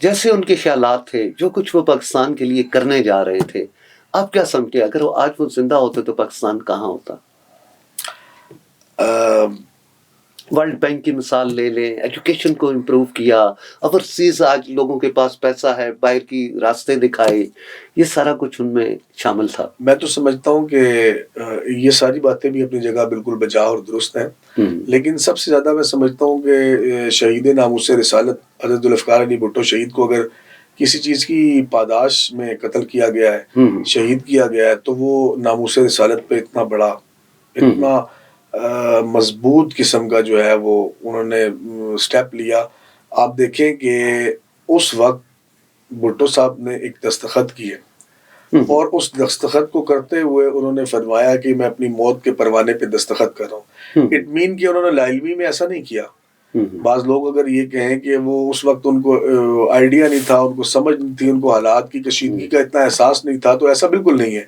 جیسے ان کے خیالات تھے، جو کچھ وہ پاکستان کے لیے کرنے جا رہے تھے، آپ کیا سمجھتے اگر وہ آج وہ زندہ ہوتے تو پاکستان کہاں ہوتا؟ ورلڈ بینک کی مثال لے لیں، ایجوکیشن کو امپروو کیا، اوورسیز آج لوگوں کے پاس پیسہ ہے، باہر کی راستے دکھائے، یہ سارا کچھ ان میں شامل تھا۔ میں تو سمجھتا ہوں کہ یہ ساری باتیں بھی اپنی جگہ بالکل بجا اور درست ہیں، لیکن سب سے زیادہ میں سمجھتا ہوں کہ شہید ناموس رسالت حضرت ذوالفقار علی بھٹو شہید کو اگر کسی چیز کی پاداش میں قتل کیا گیا ہے، شہید کیا گیا ہے، تو وہ ناموس رسالت پہ اتنا بڑا، اتنا مضبوط قسم کا جو ہے وہ انہوں نے سٹیپ لیا۔ آپ دیکھیں کہ اس وقت بھٹو صاحب نے ایک دستخط کیے، اور اس دستخط کو کرتے ہوئے انہوں نے فرمایا کہ میں اپنی موت کے پروانے پہ دستخط کر رہا ہوں۔ اٹ مین کہ انہوں نے لا علمی میں ایسا نہیں کیا۔ بعض لوگ اگر یہ کہیں کہ وہ اس وقت ان کو آئیڈیا نہیں تھا، ان کو سمجھ نہیں تھی، ان کو حالات کی کشیدگی کا اتنا احساس نہیں تھا، تو ایسا بالکل نہیں ہے۔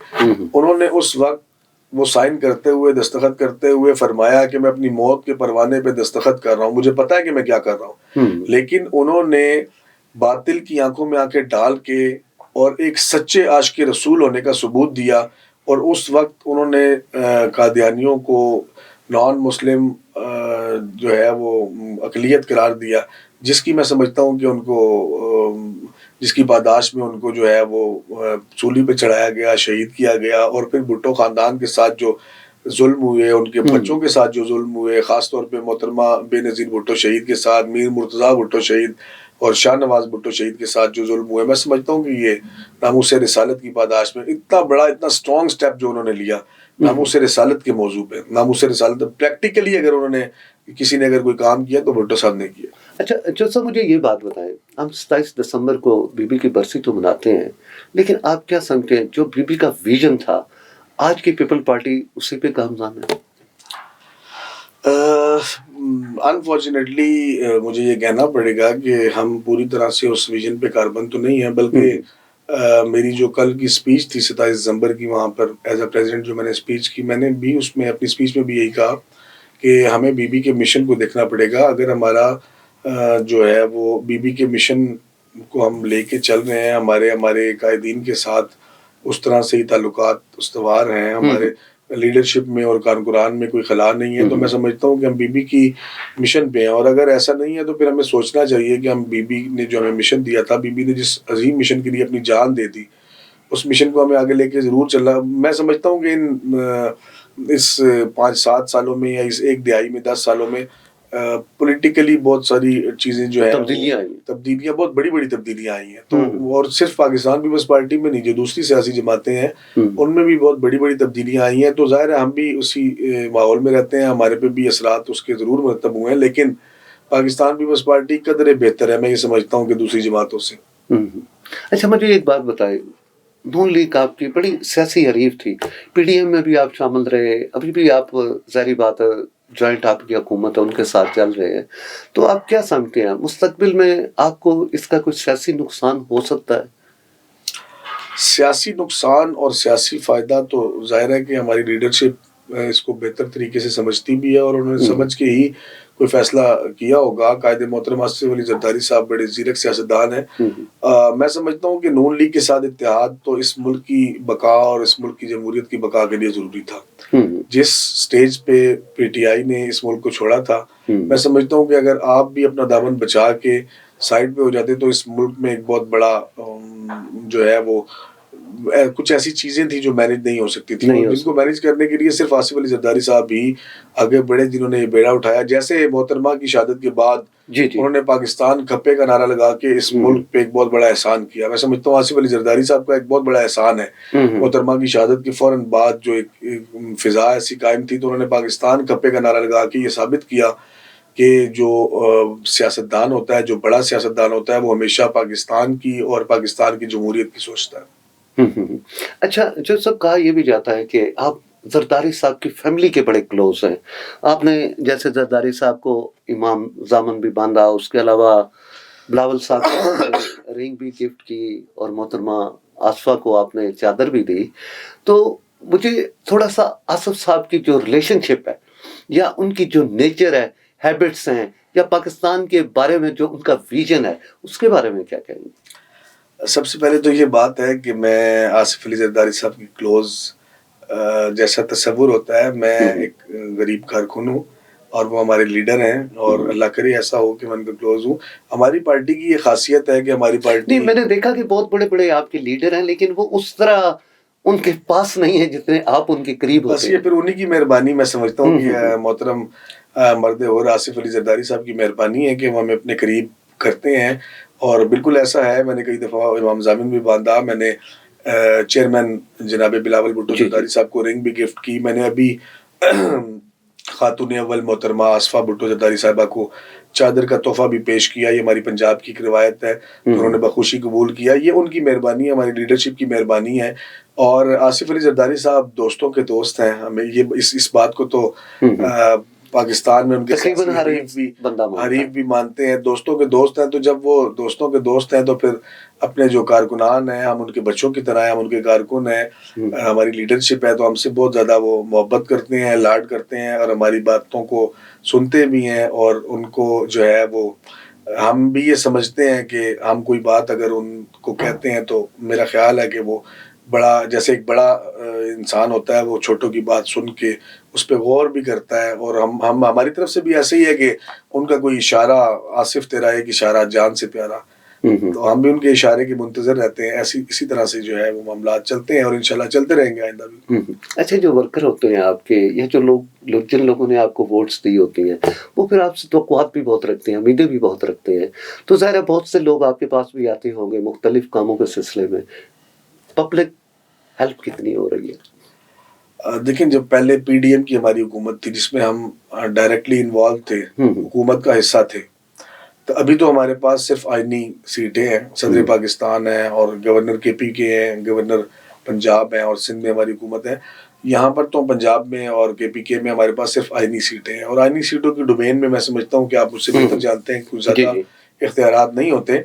انہوں نے اس وقت وہ سائن کرتے ہوئے، دستخط کرتے ہوئے فرمایا کہ میں اپنی موت کے پروانے پہ دستخط کر رہا ہوں، مجھے پتا ہے کہ میں کیا کر رہا ہوں۔ لیکن انہوں نے باطل کی آنکھوں میں آنکھیں ڈال کے اور ایک سچے عاشق رسول ہونے کا ثبوت دیا، اور اس وقت انہوں نے قادیانیوں کو نان مسلم جو ہے وہ اقلیت قرار دیا، جس کی میں سمجھتا ہوں کہ ان کو، جس کی پاداش میں ان کو جو ہے وہ سولی پہ چڑھایا گیا، شہید کیا گیا، اور پھر بھٹو خاندان کے ساتھ جو ظلم ہوئے، ان کے بچوں کے ساتھ جو ظلم ہوئے، خاص طور پہ محترمہ بے نظیر بھٹو شہید کے ساتھ، میر مرتضیٰ بھٹو شہید اور شاہ نواز بھٹو شہید کے ساتھ جو ظلم ہوئے، میں سمجھتا ہوں کہ یہ ناموس رسالت کی پاداش میں اتنا بڑا، اتنا سٹرونگ سٹیپ جو انہوں نے لیا ناموس رسالت کے موضوع پہ، ناموس رسالت پریکٹیکلی اگر انہوں نے کسی نے اگر کوئی کام کیا تو بھٹو صاحب نے کیا۔ اچھا جو صاحب مجھے یہ بات بتائیں، ہم 27 دسمبر کو بی بی کی برسی تو مناتے ہیں، لیکن آپ کیا سمجھتے ہیں جو بی بی کا ویژن تھا، آج کی پیپل پارٹی اسی پہ گامزن ہے؟ انفارچونیٹلی مجھے یہ کہنا پڑے گا کہ ہم پوری طرح سے اس ویژن پہ کاربند تو نہیں ہیں، بلکہ میری جو کل کی سپیچ تھی 27 دسمبر کی، وہاں پر ایز اے پریزیڈنٹ جو میں نے سپیچ کی، میں نے بھی اس میں اپنی سپیچ میں بھی یہی کہا کہ ہمیں بی بی کے مشن کو دیکھنا پڑے گا۔ اگر ہمارا جو ہے وہ بی بی کے مشن کو ہم لے کے چل رہے ہیں، ہمارے قائدین کے ساتھ اس طرح سے ہی تعلقات استوار ہیں، ہمارے لیڈرشپ میں اور کارکنان میں کوئی خلا نہیں ہے، تو میں سمجھتا ہوں کہ ہم بی بی کی مشن پہ ہیں۔ اور اگر ایسا نہیں ہے تو پھر ہمیں سوچنا چاہیے کہ ہم بی بی نے جو ہمیں مشن دیا تھا، بی بی نے جس عظیم مشن کے لیے اپنی جان دے دی، اس مشن کو ہمیں آگے لے کے ضرور چلنا۔ میں سمجھتا ہوں کہ اس 5-7 سالوں میں یا اس ایک دہائی میں 10 سالوں میں پولیٹیکلی بہت ساری چیزیں جو ہے تبدیلیاں، بہت بڑی بڑی تبدیلیاں آئی ہیں، تو اور صرف پاکستان پیپلز پارٹی میں نہیں، جو دوسری سیاسی جماعتیں ہیں ان میں بھی بہت بڑی بڑی تبدیلیاں آئی ہیں، تو ظاہر ہے ہم بھی اسی ماحول میں رہتے ہیں، ہمارے پہ بھی اثرات اس کے ضرور مرتب ہوئے ہیں، لیکن پاکستان پیپلز پارٹی قدرے بہتر ہے، میں یہ سمجھتا ہوں کہ دوسری جماعتوں سے۔ اچھا مجھے ایک بات بتائے، نون لیگ آپ کی بڑی سیاسی حریف تھی، پی ڈی ایم میں بھی آپ شامل رہے، ابھی بھی آپ ظاہری بات ہے جوائنٹ آپ کی حکومت ہے ان کے ساتھ چل رہے ہیں، تو آپ کیا سمجھتے ہیں مستقبل میں آپ کو اس کا کوئی سیاسی نقصان ہو سکتا ہے؟ سیاسی نقصان اور سیاسی فائدہ تو ظاہر ہے کہ ہماری لیڈرشپ اس کو بہتر طریقے سے سمجھتی بھی ہے، اور انہوں نے سمجھ کے ہی کوئی فیصلہ کیا ہوگا۔ قائد محترم آصف علی زرداری صاحب بڑے زیرک سیاستدان ہیں۔ میں سمجھتا ہوں کہ نون لیگ کے ساتھ اتحاد تو اس ملک کی بقا اور اس ملک کی جمہوریت کی بقا کے لیے ضروری تھا۔ جس سٹیج پہ پی ٹی آئی نے اس ملک کو چھوڑا تھا، میں سمجھتا ہوں کہ اگر آپ بھی اپنا دامن بچا کے سائڈ پہ ہو جاتے تو اس ملک میں ایک بہت بڑا جو ہے وہ کچھ ایسی چیزیں تھیں جو مینج نہیں ہو سکتی تھی، جن کو مینج کرنے کے لیے صرف آصف علی زرداری صاحب بھی آگے بڑے، جنہوں نے یہ بیڑا اٹھایا۔ جیسے محترمہ کی شہادت کے بعد انہوں نے پاکستان کھپے کا نعرہ لگا کے اس ملک پہ ایک بہت بڑا احسان کیا۔ میں سمجھتا ہوں آصف علی زرداری صاحب کا ایک بہت بڑا احسان ہے۔ محترمہ کی شہادت کے فوراً بعد جو ایک فضا ایسی قائم تھی، تو انہوں نے پاکستان کھپے کا نعرہ لگا کے یہ ثابت کیا کہ جو سیاستدان ہوتا ہے، جو بڑا سیاستدان ہوتا ہے، وہ ہمیشہ پاکستان کی اور پاکستان کی جمہوریت کی سوچتا ہے۔ اچھا جو سب کہا یہ بھی جاتا ہے کہ آپ زرداری صاحب کی فیملی کے بڑے کلوز ہیں، آپ نے جیسے زرداری صاحب کو امام زامن بھی باندھا، اس کے علاوہ بلاول صاحب کو رنگ بھی گفٹ کی، اور محترمہ آصفہ کو آپ نے چادر بھی دی، تو مجھے تھوڑا سا آصف صاحب کی جو ریلیشن شپ ہے یا ان کی جو نیچر ہے، ہیبٹس ہیں، یا پاکستان کے بارے میں جو ان کا ویژن ہے اس کے بارے میں کیا کہیں گے؟ سب سے پہلے تو یہ بات ہے کہ میں آصف علی زرداری صاحب کی کلوز جیسا تصور ہوتا ہے، میں ایک غریب کارکن ہوں اور وہ ہمارے لیڈر ہیں، اور اللہ کرے ایسا ہو کہ میں ان کے کلوز ہوں. ہماری پارٹی کی یہ خاصیت ہے کہ ہماری پارٹی، نہیں، میں نے دیکھا کہ بہت بڑے بڑے آپ کے لیڈر ہیں لیکن وہ اس طرح ان کے پاس نہیں ہے جتنے آپ ان کے قریب بس ہوتے یہ ہیں. پھر انہی کی مہربانی میں سمجھتا ہوں کہ محترم مرد اور آصف علی زرداری صاحب کی مہربانی ہے کہ وہ ہمیں اپنے قریب کرتے ہیں. اور بالکل ایسا ہے، میں نے کئی دفعہ امام ضامن بھی باندھا، میں نے چیئرمین جناب بلاول بھٹو زرداری صاحب کو رنگ بھی گفٹ کی، میں نے ابھی خاتون اول محترمہ آصفہ بھٹو زرداری صاحبہ کو چادر کا تحفہ بھی پیش کیا. یہ ہماری پنجاب کی ایک روایت ہے، انہوں نے بخوشی قبول کیا. یہ ان کی مہربانی ہے، ہماری لیڈرشپ کی مہربانی ہے. اور آصف علی زرداری صاحب دوستوں کے دوست ہیں، ہمیں یہ اس بات کو تو پاکستان میں ان کے تقریباً ہر حریف بھی مانتے ہیں. دوستوں کے دوست ہیں، تو جب وہ دوستوں کے دوست ہیں تو پھر اپنے جو کارکنان ہیں، ہم ان کے بچوں کی طرح ہیں، ہم ان کے کارکن ہیں. ہماری لیڈرشپ ہے تو ہم سے بہت زیادہ وہ محبت کرتے ہیں، لاڈ کرتے ہیں، اور ہماری باتوں کو سنتے بھی ہیں. اور ان کو جو ہے وہ ہم بھی یہ سمجھتے ہیں کہ ہم کوئی بات اگر ان کو کہتے ہیں تو میرا خیال ہے کہ وہ بڑا، جیسے ایک بڑا انسان ہوتا ہے، وہ چھوٹوں کی بات سن کے اس پہ غور بھی کرتا ہے. اور ہم ہماری طرف سے بھی ایسے ہی ہے کہ ان کا کوئی اشارہ، آصف تیرا ایک اشارہ جان سے پیارا، تو ہم بھی ان کے اشارے کے منتظر رہتے ہیں. اسی طرح سے جو ہے وہ معاملات چلتے ہیں اور انشاءاللہ چلتے رہیں گے آئندہ بھی. اچھا، جو ورکر ہوتے ہیں آپ کے، یا جو لوگ جن لوگوں نے آپ کو ووٹس دی ہوتی ہیں، وہ پھر آپ سے توقعات بھی بہت رکھتے ہیں، امیدیں بھی بہت رکھتے ہیں. تو ظاہر ہے بہت سے لوگ آپ کے پاس بھی آتے ہوں گے مختلف کاموں کے سلسلے میں. پبلک ہیلپ کتنی ہو رہی ہے؟ دیکھیں، جب پہلے پی ڈی ایم کی ہماری حکومت تھی جس میں ہم ڈائریکٹلی انوالو تھے، حکومت کا حصہ تھے، تو ابھی تو ہمارے پاس صرف آئینی سیٹیں ہیں. صدر پاکستان ہیں اور گورنر کے پی کے ہیں، گورنر پنجاب ہیں، اور سندھ میں ہماری حکومت ہے. یہاں پر تو پنجاب میں اور کے پی کے میں ہمارے پاس صرف آئینی سیٹیں ہیں. اور آئینی سیٹوں کی ڈومین میں سمجھتا ہوں کہ آپ مجھ سے بہتر جانتے ہیں، کچھ زیادہ اختیارات نہیں ہوتے.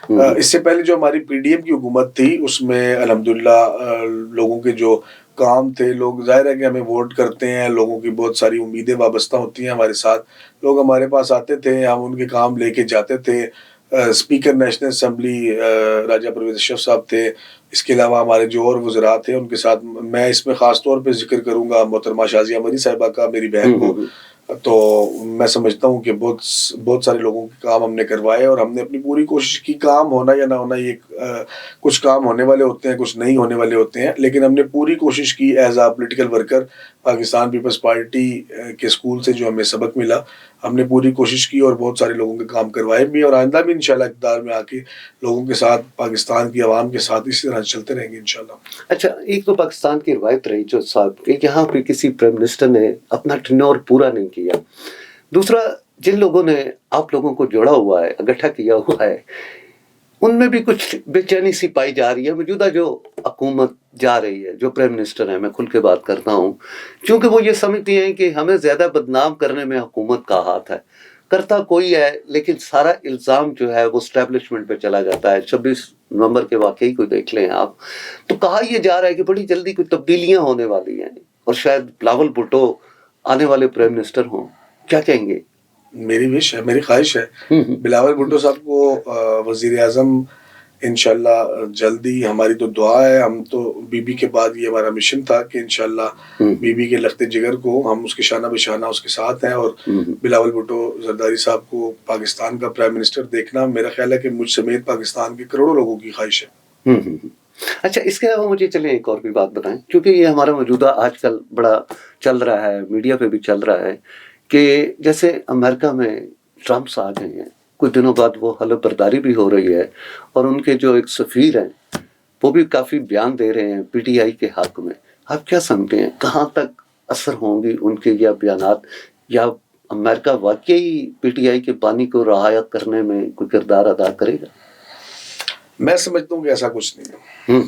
اس سے پہلے جو ہماری پی ڈی ایم کی حکومت تھی اس میں الحمدللہ لوگوں کے جو کام تھے، لوگ ظاہر ہے کہ ہمیں ووٹ کرتے ہیں، لوگوں کی بہت ساری امیدیں وابستہ ہوتی ہیں ہمارے ساتھ. لوگ ہمارے پاس آتے تھے، ہم ان کے کام لے کے جاتے تھے. اسپیکر نیشنل اسمبلی راجہ پرویز اشرف صاحب تھے. اس کے علاوہ ہمارے جو اور وزراء تھے ان کے ساتھ میں اس میں خاص طور پہ ذکر کروں گا محترمہ شازیہ مری صاحبہ کا، میری بہن کو. تو میں سمجھتا ہوں کہ بہت سارے لوگوں کے کام ہم نے کروائے، اور ہم نے اپنی پوری کوشش کی. کام ہونا یا نہ ہونا، یہ کچھ کام ہونے والے ہوتے ہیں، کچھ نہیں ہونے والے ہوتے ہیں، لیکن ہم نے پوری کوشش کی as a political worker. Pakistan Peoples Party کے اسکول سے جو ہمیں سبق ملا، ہم نے پوری کوشش کی اور بہت سارے لوگوں کے کام کروائے بھی، اور آئندہ بھی انشاءاللہ اقتدار میں آ کے لوگوں کے ساتھ، پاکستان کی عوام کے ساتھ اسی طرح چلتے رہیں گے انشاءاللہ. اچھا، ایک تو پاکستان کی روایت رہی جو صاحب کہ یہاں پہ کسی پرائم منسٹر نے اپنا ٹینور پورا نہیں کیا. دوسرا، جن لوگوں نے آپ لوگوں کو جوڑا ہوا ہے، اکٹھا کیا ہوا ہے، ان میں بھی کچھ بے چینی سی پائی جا رہی ہے. موجودہ جو حکومت جا رہی ہے، جو پرائم منسٹر ہیں، میں کھل کے بات کرتا ہوں، کیونکہ وہ یہ سمجھتی ہیں کہ ہمیں زیادہ بدنام کرنے میں حکومت کا ہاتھ ہے. کرتا کوئی ہے لیکن سارا الزام جو ہے وہ اسٹیبلشمنٹ پہ چلا جاتا ہے. 26 نومبر کے واقعی کو دیکھ لیں آپ، تو کہا یہ جا رہا ہے کہ بڑی جلدی کوئی تبدیلیاں ہونے والی ہیں اور شاید بلاول بھٹو آنے والے پرائم منسٹر ہوں. کیا کہیں گے؟ میری وش ہے، میری خواہش ہے بلاول بھٹو صاحب کو وزیر اعظم انشاءاللہ جلدی. ہماری تو دعا ہے، ہم تو بی بی کے بعد یہ ہمارا مشن تھا کہ انشاءاللہ بی بی کے لخت جگر کو ہم اس کے شانہ بشانہ اس کے ساتھ ہیں، اور بلاول بھٹو زرداری صاحب کو پاکستان کا پرائم منسٹر دیکھنا میرا خیال ہے کہ مجھ سمیت پاکستان کے کروڑوں لوگوں کی خواہش ہے. اچھا، اس کے علاوہ مجھے چلیں ایک اور بھی بات بتائیں، کیونکہ یہ ہمارا موجودہ آج کل بڑا چل رہا ہے، میڈیا پہ بھی چل رہا ہے، کہ جیسے امریکہ میں ٹرمپس آ گئے ہیں، کچھ دنوں بعد وہ حلف برداری بھی ہو رہی ہے، اور ان کے جو ایک سفیر ہیں وہ بھی کافی بیان دے رہے ہیں پی ٹی آئی کے حق میں. آپ کیا سمجھتے ہیں کہاں تک اثر ہوں گی ان کے یا بیانات، یا امریکہ واقعی پی ٹی آئی کے بانی کو رعایا کرنے میں کوئی کردار ادا کرے گا؟ میں سمجھتا ہوں کہ ایسا کچھ نہیں ہے.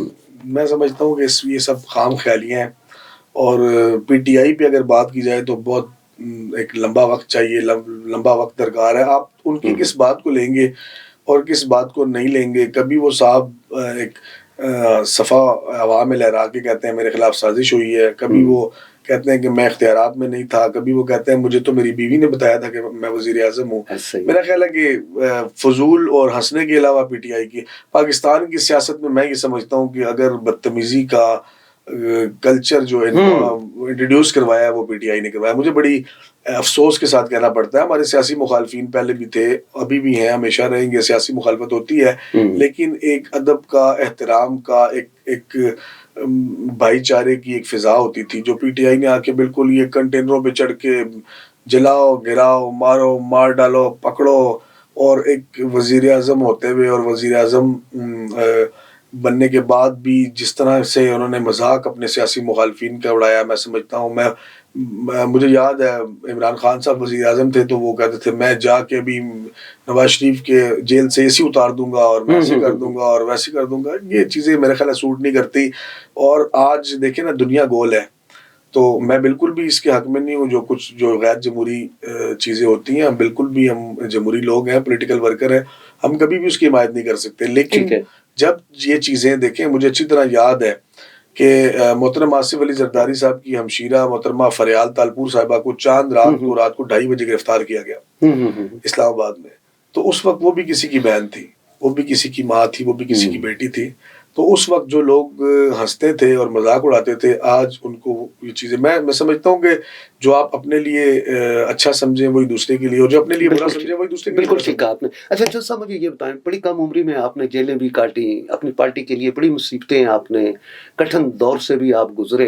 میں سمجھتا ہوں کہ یہ سب خام خیالیاں ہیں، اور پی ٹی آئی پہ اگر بات کی جائے تو بہت ایک لمبا وقت چاہیے، لمبا وقت درکار ہے. آپ ان کی کس بات کو لیں گے اور کس بات کو نہیں لیں گے. کبھی وہ صاحب ایک صفحہ ہوا میں لہرا کے کہتے ہیں میرے خلاف سازش ہوئی ہے، کبھی وہ کہتے ہیں کہ میں اختیارات میں نہیں تھا، کبھی وہ کہتے ہیں مجھے تو میری بیوی نے بتایا تھا کہ میں وزیر اعظم ہوں. میرا خیال ہے کہ فضول اور ہنسنے کے علاوہ پی ٹی آئی کی پاکستان کی سیاست میں یہ سمجھتا ہوں کہ اگر بدتمیزی کا کلچر جو انٹروڈیوس کروایا ہے وہ پی ٹی آئی نے کروایا. مجھے بڑی افسوس کے ساتھ کہنا پڑتا ہے، ہمارے سیاسی مخالفین پہلے بھی تھے، ابھی بھی ہیں، ہمیشہ رہیں گے. سیاسی مخالفت ہوتی ہے لیکن ایک ادب کا، احترام کا، ایک بھائی چارے کی ایک فضا ہوتی تھی، جو پی ٹی آئی نے آ کے بالکل یہ کنٹینروں پہ چڑھ کے جلاؤ گراؤ مارو مار ڈالو پکڑو، اور ایک وزیر اعظم ہوتے ہوئے اور وزیر اعظم بننے کے بعد بھی جس طرح سے انہوں نے مذاق اپنے سیاسی مخالفین کا اڑایا. میں سمجھتا ہوں مجھے یاد ہے عمران خان صاحب وزیر اعظم تھے تو وہ کہتے تھے میں جا کے بھی نواز شریف کے جیل سے ایسی اتار دوں گا اور میں ایسے کر دوں گا اور ویسے کر دوں گا. یہ چیزیں میرے خیال سوٹ نہیں کرتی. اور آج دیکھیں نا دنیا گول ہے، تو میں بالکل بھی اس کے حق میں نہیں ہوں. جو غیر جمہوری چیزیں ہوتی ہیں، بالکل بھی ہم جمہوری لوگ ہیں، پولیٹیکل ورکر ہیں، ہم کبھی بھی اس کی حمایت نہیں کر سکتے. لیکن جب یہ چیزیں دیکھیں، مجھے اچھی طرح یاد ہے کہ محترم آصف علی زرداری صاحب کی ہمشیرہ محترمہ فریال تالپور صاحبہ کو چاند رات کو 2:30 بجے گرفتار کیا گیا اسلام آباد میں. تو اس وقت وہ بھی کسی کی بہن تھی، وہ بھی کسی کی ماں تھی، وہ بھی کسی کی بیٹی تھی. تو اس وقت جو لوگ ہنستے تھے اور مذاق اڑاتے تھے، آج ان کو یہ چیزیں میں سمجھتا ہوں کہ جو آپ اپنے لیے اچھا سمجھیں وہی دوسرے کے لیے، اور جو اپنے لیے برا سمجھیں وہی دوسرے کے لیے. بالکل ٹھیک کہا آپ نے. اچھا جو صاحب مجھے یہ بتائیں، بڑی کم عمری میں آپ نے جیلیں بھی کاٹی، اپنی پارٹی کے لیے بڑی مصیبتیں آپ نے، کٹھن دور سے بھی آپ گزرے.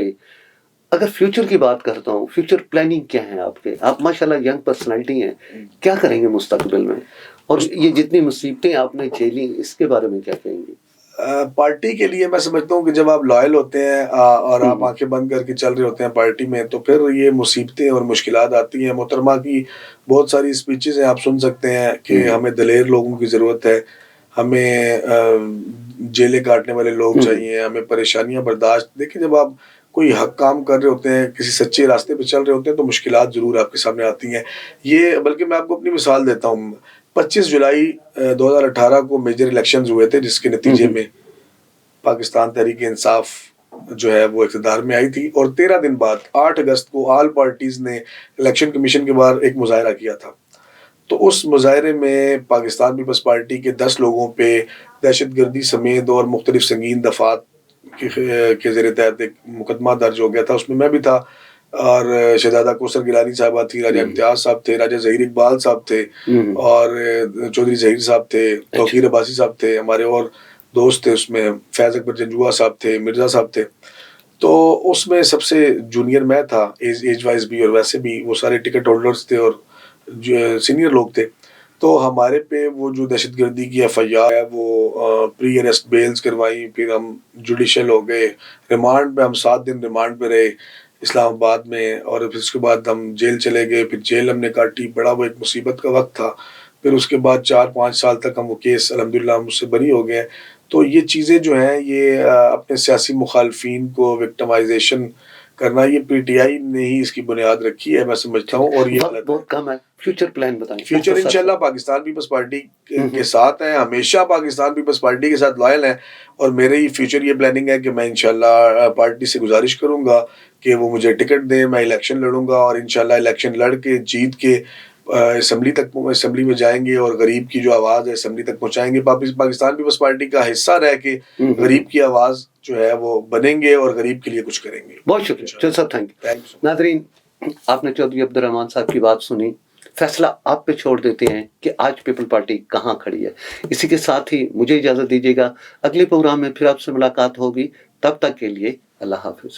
اگر فیوچر کی بات کرتا ہوں، فیوچر پلاننگ کیا ہے آپ کے؟ آپ ماشاءاللہ ینگ پرسنالٹی ہیں، کیا کریں گے مستقبل میں؟ اور یہ جتنی مصیبتیں آپ نے جھیلی اس کے بارے میں کیا کہیں گے؟ پارٹی کے لیے میں سمجھتا ہوں کہ جب آپ لائل ہوتے ہیں اور آپ آنکھیں بند کر کے چل رہے ہوتے ہیں پارٹی میں، تو پھر یہ مصیبتیں اور مشکلات آتی ہیں. محترمہ کی بہت ساری اسپیچز ہیں، آپ سن سکتے ہیں کہ ہمیں دلیر لوگوں کی ضرورت ہے، ہمیں جیلیں کاٹنے والے لوگ چاہیے، ہمیں پریشانیاں برداشت. دیکھیں جب آپ کوئی حق کام کر رہے ہوتے ہیں، کسی سچے راستے پہ چل رہے ہوتے ہیں، تو مشکلات ضرور آپ کے سامنے آتی ہیں. یہ بلکہ میں آپ کو اپنی مثال دیتا ہوں. 25 جولائی 2018 کو میجر الیکشنز ہوئے تھے، جس کے نتیجے میں پاکستان تحریک انصاف جو ہے وہ اقتدار میں آئی تھی. اور 13 دن بعد 8 اگست کو آل پارٹیز نے الیکشن کمیشن کے باہر ایک مظاہرہ کیا تھا. تو اس مظاہرے میں پاکستان پیپلز پارٹی کے 10 لوگوں پہ دہشت گردی سمیت اور مختلف سنگین دفعات کے زیر تحت ایک مقدمہ درج ہو گیا تھا. اس میں بھی تھا، اور شہزادہ کوثر گیلانی صاحبہ تھی، راجہ امتیاز صاحب تھے، راجہ ظہیر اقبال صاحب تھے، اور چودھری ظہیر صاحب تھے، توقیر عباسی صاحب تھے، ہمارے اور دوست تھے اس میں، فیض اکبر جنجوعہ صاحب تھے، مرزا صاحب تھے. تو اس میں سب سے جونیئر میں تھا، ایج وائز بھی، اور ویسے بھی وہ سارے ٹکٹ ہولڈرز تھے اور سینئر لوگ تھے. تو ہمارے پہ وہ جو دہشت گردی کی FIR ہے وہ پری اریسٹ بیلز کروائی، پھر ہم جوڈیشل ہو گئے، ریمانڈ پہ ہم 7 دن ریمانڈ پہ رہے اسلام آباد میں، اور پھر اس کے بعد ہم جیل چلے گئے. پھر جیل ہم نے کاٹی، بڑا وہ ایک مصیبت کا وقت تھا. پھر اس کے بعد 4-5 سال تک ہم وہ کیس الحمدللہ ہم اس سے بری ہو گئے. تو یہ چیزیں جو ہیں، یہ اپنے سیاسی مخالفین کو وکٹمائزیشن کرنا، یہ پی ٹی آئی نے ہی اس کی بنیاد رکھی ہے، میں سمجھتا ہوں. اور یہ غلط بہت کم ہے. فیوچر پلان بتائیں. فیوچر انشاءاللہ پاکستان پیپلز پارٹی کے ساتھ ہیں، ہمیشہ پاکستان پیپلز پارٹی کے ساتھ لائل ہیں. اور میرے فیوچر یہ پلاننگ ہے کہ میں انشاءاللہ پارٹی سے گزارش کروں گا کہ وہ مجھے ٹکٹ دیں، میں الیکشن لڑوں گا، اور انشاءاللہ الیکشن لڑ کے جیت کے اسمبلی میں جائیں گے، اور غریب کی جو آواز ہے اسمبلی تک پہنچائیں گے. پاکستان پیپلز پارٹی کا حصہ رہ کے غریب کی آواز جو ہے وہ بنیں گے اور غریب کے لیے کچھ کریں گے. بہت شکریہ چل صاحب، تھینک یو. ناظرین، آپ نے چودھری عبدالرحمان صاحب کی بات سنی. فیصلہ آپ پہ چھوڑ دیتے ہیں کہ آج پیپل پارٹی کہاں کھڑی ہے. اسی کے ساتھ ہی مجھے اجازت دیجیے گا، اگلے پروگرام میں پھر آپ سے ملاقات ہوگی. تب تک کے لیے اللہ حافظ.